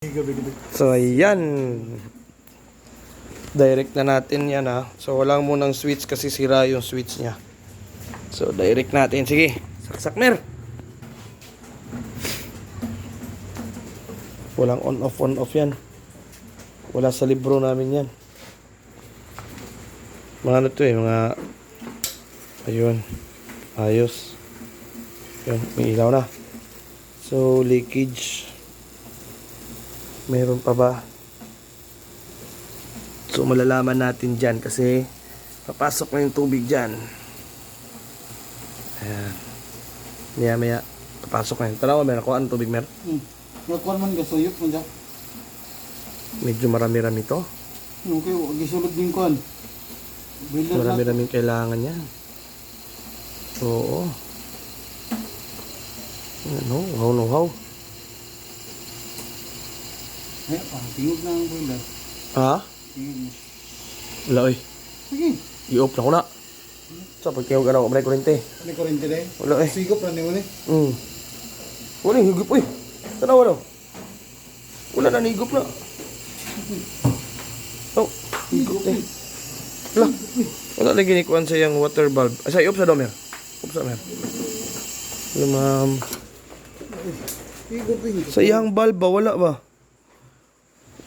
So ayan, direct na natin yan ha. So walang munang switch kasi sira yung switch nya. So direct natin, sige, saksak mer. Walang on off yan. Wala sa libro namin yan. Mga ano to mga ayun, ayos. Yun, may ilaw na. So leakage meron pa ba? So malalaman natin dyan kasi papasok na yung tubig dyan. Ayan. Maya papasok na yun. Tanawa, meron nakuha ang tubig, mer? Nakuha man gasuyok mo dyan. Medyo marami-rami to. Okay, gisulod din kuhan. Marami-raming kailangan yan. Oo. Ano? Wow. Eh, tingog na ang boiler. Ha? Tingog mo. Wala oy. Sige. I-off na ko na. Sa pagkiyaw ka na ako, may kurente. May kurente na eh. Wala eh. Sigop na ni mo ni. Wala, higop eh. Tanawa daw. Wala na, higop na. Oh, higop eh. Wala lagi ni kuhan sa yung water bulb. Asa, i-off sa daw, mer. Off sa, mer. Wala, ma'am. Sigop eh. Sa iyang bulb ba? Wala ba?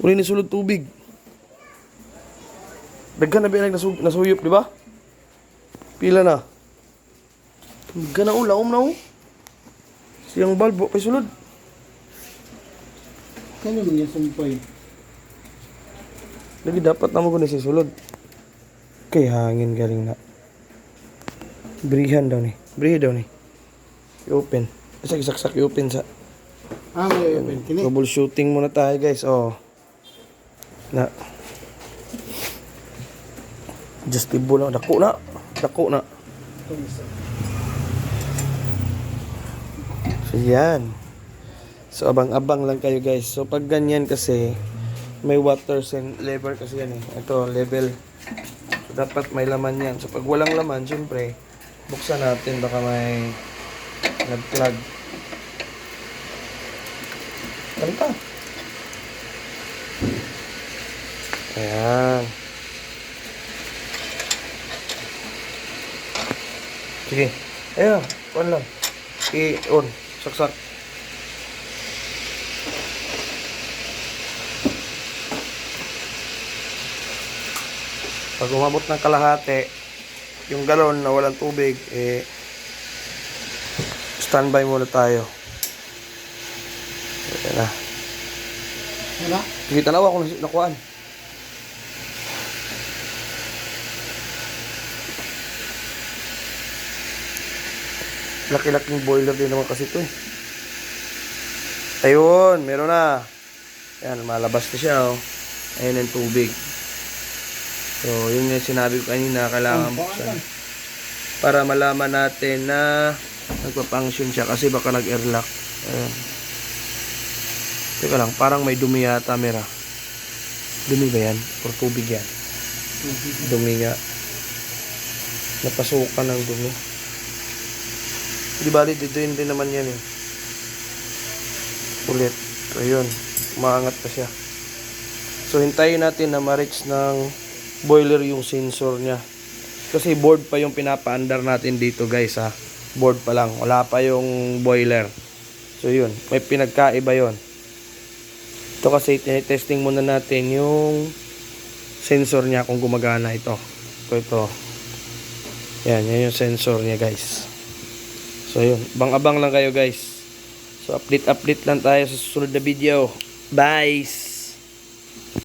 Wala ni sulod tubig. Daghan na ba yung nasuyop, di ba? Pila na. Daghan na laom na siyang bulb, pa sulod. Kano man yan sumpay? Lagi dapat na mo ko na siya sulod. Kay hangin galing na. Brihan daw ni. Brihan daw ni. I-open. Saksak i-open sa. May open. Kini. Troubleshooting muna tayo guys. Oh. Na. Adjustable na. Dako na. So yan. So abang-abang lang kayo guys. So pag ganyan kasi may water level kasi yan eh. Ito level. So dapat may laman yan. So pag walang laman, syempre buksan natin baka may nag-plug. Kanta. Ayan. Sige. Ayan. On lang. I-on. Saksak. Pag umabot ng kalahati, yung galon na walang tubig, standby muna tayo. Ayan na. Wala? Sige, tanawa kung nakuhaan. Laki-laking boiler din naman kasi ito eh. Ayun, meron na. Ayan, malabas na siya oh. Ayun ang tubig. So, yun yung sinabi ko kanina, kailangan buksan. Para malaman natin na nagpa-function siya kasi baka nag-airlock. Ayan. Teka lang, parang may dumi yata, mera. Dumi ba yan? Or tubig yan? Dumi nga. Napasukan ng dumi. Di bali, dito yun din naman yan eh. Ulit. So, yun. Umaangat pa siya. So, hintayin natin na ma-reach ng boiler yung sensor niya. Kasi board pa yung pinapa-under natin dito guys ha. Board pa lang. Wala pa yung boiler. So, yun. May pinagkaiba yun. Ito kasi tinitesting muna natin yung sensor niya kung gumagana ito. Ito. Yan yung sensor niya guys. So yun, abang-abang lang kayo guys. So update lang tayo sa susunod na video. Bye!